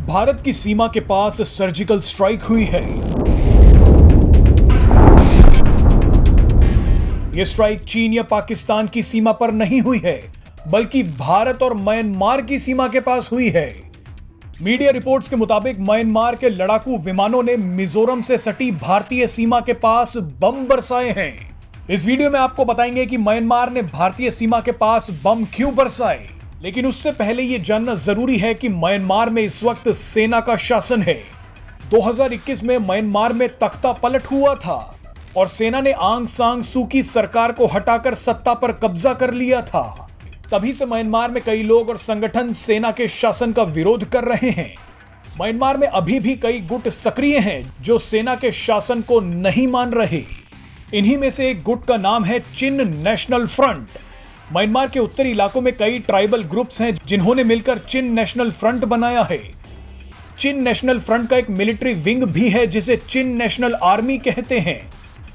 भारत की सीमा के पास surgical strike हुई है। यह स्ट्राइक चीन या पाकिस्तान की सीमा पर नहीं हुई है, बल्कि भारत और म्यांमार की सीमा के पास हुई है। मीडिया रिपोर्ट्स के मुताबिक म्यांमार के लड़ाकू विमानों ने मिजोरम से सटी भारतीय सीमा के पास बम बरसाए हैं। इस वीडियो में आपको बताएंगे कि म्यांमार ने भारतीय सीमा के पास बम क्यों बरसाए। लेकिन उससे पहले यह जानना जरूरी है कि म्यांमार में इस वक्त सेना का शासन है। 2021 में म्यांमार में तख्ता पलट हुआ था और सेना ने आंग सांग सू की सरकार को हटाकर सत्ता पर कब्जा कर लिया था। तभी से म्यांमार में कई लोग और संगठन सेना के शासन का विरोध कर रहे हैं। म्यांमार में अभी भी कई गुट सक्रिय हैं जो सेना के शासन को नहीं मान रहे। इन्हीं में से एक गुट का नाम है चिन नेशनल फ्रंट। म्यांमार के उत्तरी इलाकों में कई ट्राइबल ग्रुप्स हैं जिन्होंने मिलकर चिन नेशनल फ्रंट बनाया है। चिन नेशनल फ्रंट का एक मिलिट्री विंग भी है जिसे चिन नेशनल आर्मी कहते हैं।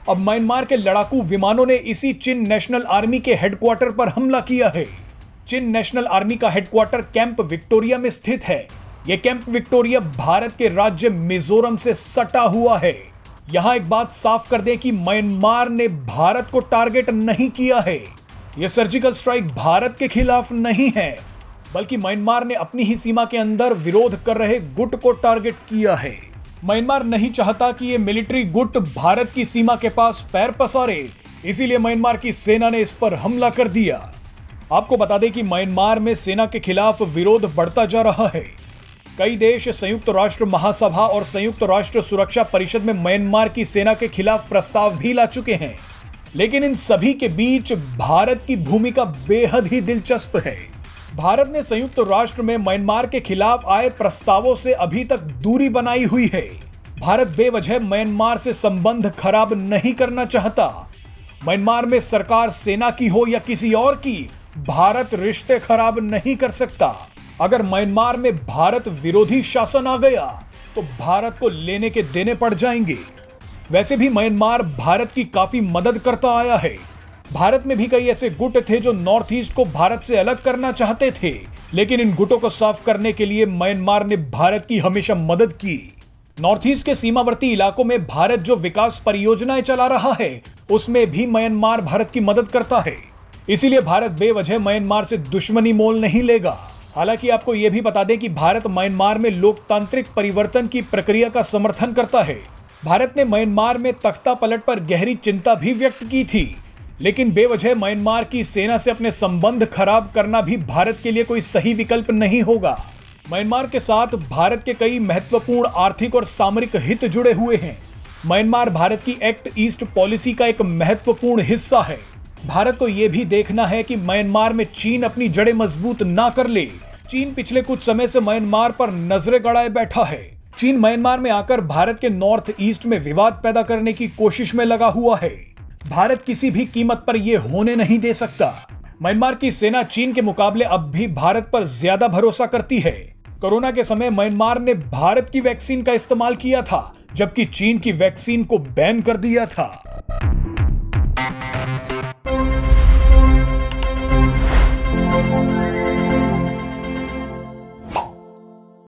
अब म्यांमार के लड़ाकू विमानों ने इसी चिन नेशनल आर्मी के हेडक्वार्टर पर हमला किया है। चिन नेशनल आर्मी का हेडक्वार्टर कैंप विक्टोरिया में स्थित है। यह कैंप विक्टोरिया भारत के राज्य मिजोरम से सटा हुआ है। यहां एक बात साफ कर दें कि म्यांमार ने भारत को टारगेट नहीं किया है। यह सर्जिकल स्ट्राइक भारत के खिलाफ नहीं है, बल्कि म्यांमार ने अपनी ही सीमा के अंदर विरोध कर रहे गुट को टारगेट किया है। म्यांमार नहीं चाहता कि यह मिलिट्री गुट भारत की सीमा के पास पैर पसारे, इसीलिए म्यांमार की सेना ने इस पर हमला कर दिया। आपको बता दें कि म्यांमार में सेना के खिलाफ विरोध बढ़ता जा रहा है। कई देश संयुक्त राष्ट्र महासभा और संयुक्त राष्ट्र सुरक्षा परिषद में म्यांमार की सेना के खिलाफ प्रस्ताव भी ला चुके हैं। लेकिन इन सभी के बीच भारत की भूमिका बेहद ही दिलचस्प है। भारत ने संयुक्त राष्ट्र में म्यांमार के खिलाफ आए प्रस्तावों से अभी तक दूरी बनाई हुई है। भारत बेवजह म्यांमार से संबंध खराब नहीं करना चाहता। म्यांमार में सरकार सेना की हो या किसी और की, भारत रिश्ते खराब नहीं कर सकता। अगर म्यांमार में भारत विरोधी शासन आ गया तो भारत को लेने के देने पड़ जाएंगे। वैसे भी म्यांमार भारत की काफी मदद करता आया है। भारत में भी कई ऐसे गुट थे जो नॉर्थ ईस्ट को भारत से अलग करना चाहते थे, लेकिन इन गुटों को साफ करने के लिए म्यांमार ने भारत की हमेशा मदद की। नॉर्थ ईस्ट के सीमावर्ती इलाकों में भारत जो विकास परियोजनाएं चला रहा है, उसमें भी म्यांमार भारत की मदद करता है। इसीलिए भारत बेवजह म्यांमार से दुश्मनी मोल नहीं लेगा। हालांकि आपको यह भी बता दें कि भारत म्यांमार में लोकतांत्रिक परिवर्तन की प्रक्रिया का समर्थन करता है। भारत ने म्यांमार में तख्ता पलट पर गहरी चिंता भी व्यक्त की थी, लेकिन बेवजह म्यांमार की सेना से अपने संबंध खराब करना भी भारत के लिए कोई सही विकल्प नहीं होगा। म्यांमार के साथ भारत के कई महत्वपूर्ण आर्थिक और सामरिक हित जुड़े हुए हैं। म्यांमार भारत की एक्ट ईस्ट पॉलिसी का एक महत्वपूर्ण हिस्सा है। भारत को यह भी देखना है कि म्यांमार में चीन अपनी जड़ें मजबूत ना कर ले। चीन पिछले कुछ समय से म्यांमार पर नजरें गड़ाए बैठा है। चीन म्यांमार में आकर भारत के नॉर्थ ईस्ट में विवाद पैदा करने की कोशिश में लगा हुआ है। भारत किसी भी कीमत पर यह होने नहीं दे सकता। म्यांमार की सेना चीन के मुकाबले अब भी भारत पर ज्यादा भरोसा करती है। कोरोना के समय म्यांमार ने भारत की वैक्सीन का इस्तेमाल किया था, जबकि चीन की वैक्सीन को बैन कर दिया था।